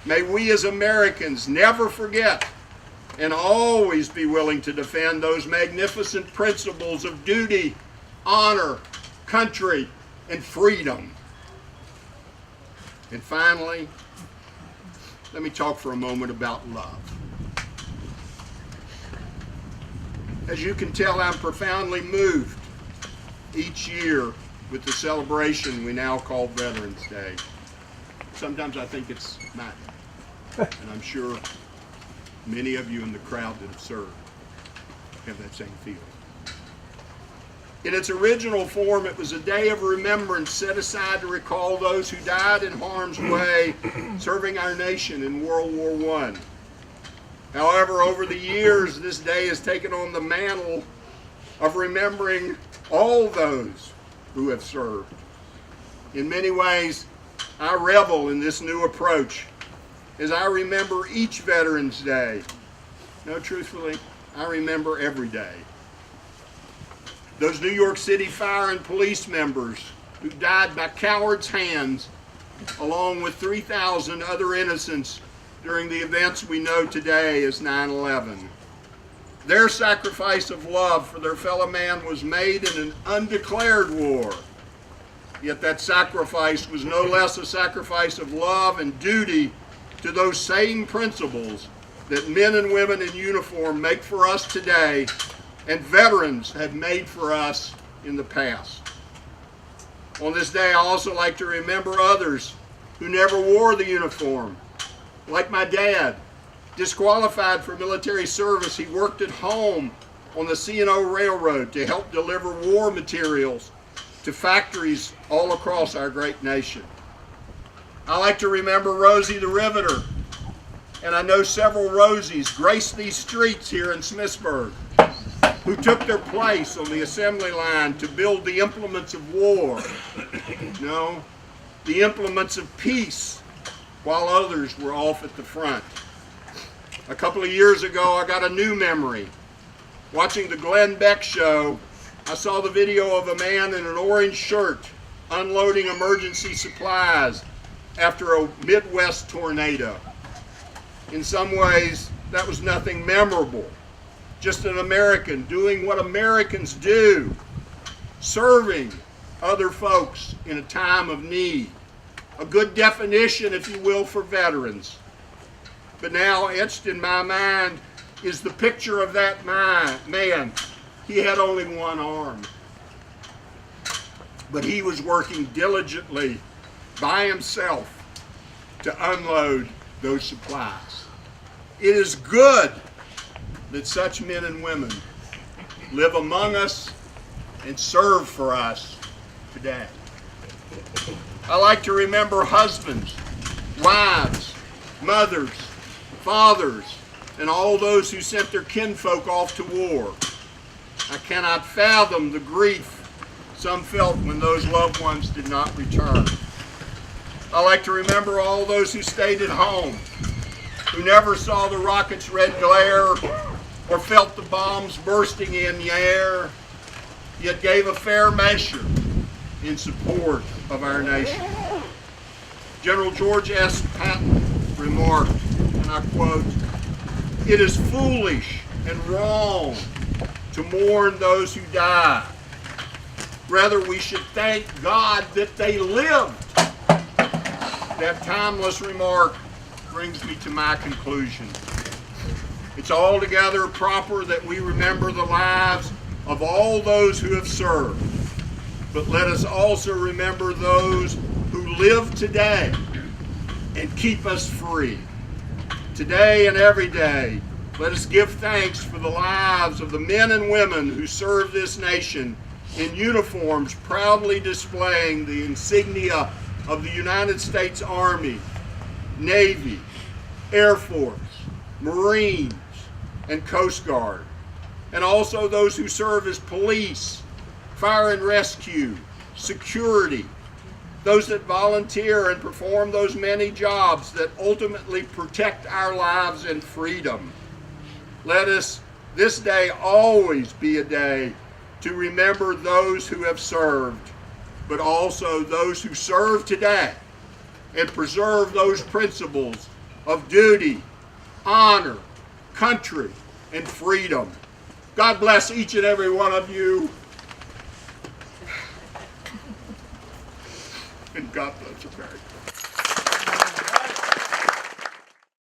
May we as Americans never forget and always be willing to defend those magnificent principles of duty, honor, country, and freedom. And finally, let me talk for a moment about love. As you can tell, I'm profoundly moved each year with the celebration we now call Veterans Day. Sometimes I think it's not, and I'm sure many of you in the crowd that have served have that same feeling. In its original form, it was a day of remembrance set aside to recall those who died in harm's way serving our nation in World War I. However, over the years, this day has taken on the mantle of remembering all those who have served. In many ways, I revel in this new approach as I remember each Veterans Day. No, truthfully, I remember every day. Those New York City fire and police members who died by cowards' hands, along with 3,000 other innocents during the events we know today as 9/11. Their sacrifice of love for their fellow man was made in an undeclared war. Yet that sacrifice was no less a sacrifice of love and duty to those same principles that men and women in uniform make for us today and veterans have made for us in the past. On this day, I also like to remember others who never wore the uniform. Like my dad, disqualified for military service, he worked at home on the C&O Railroad to help deliver war materials to factories all across our great nation. I like to remember Rosie the Riveter, and I know several Rosies grace these streets here in Smithsburg who took their place on the assembly line to build the implements of war. No, the implements of peace, while others were off at the front. A couple of years ago, I got a new memory. Watching the Glenn Beck show, I saw the video of a man in an orange shirt unloading emergency supplies after a Midwest tornado. In some ways, that was nothing memorable. Just an American doing what Americans do, serving other folks in a time of need. A good definition, if you will, for veterans. But now etched in my mind is the picture of that man. He had only one arm, but he was working diligently by himself to unload those supplies. It is good that such men and women live among us and serve for us today. I like to remember husbands, wives, mothers, fathers, and all those who sent their kinfolk off to war. I cannot fathom the grief some felt when those loved ones did not return. I like to remember all those who stayed at home, who never saw the rocket's red glare or felt the bombs bursting in the air, yet gave a fair measure in support of our nation. General George S. Patton remarked, and I quote, "It is foolish and wrong to mourn those who die. Rather, we should thank God that they lived." That timeless remark brings me to my conclusion. It's altogether proper that we remember the lives of all those who have served, but let us also remember those who live today and keep us free. Today and every day, let us give thanks for the lives of the men and women who serve this nation in uniforms proudly displaying the insignia of the United States Army, Navy, Air Force, Marines, and Coast Guard, and also those who serve as police, fire and rescue, security, those that volunteer and perform those many jobs that ultimately protect our lives and freedom. Let us this day always be a day to remember those who have served, but also those who serve today, and preserve those principles of duty, honor, country, and freedom. God bless each and every one of you. And God bless America.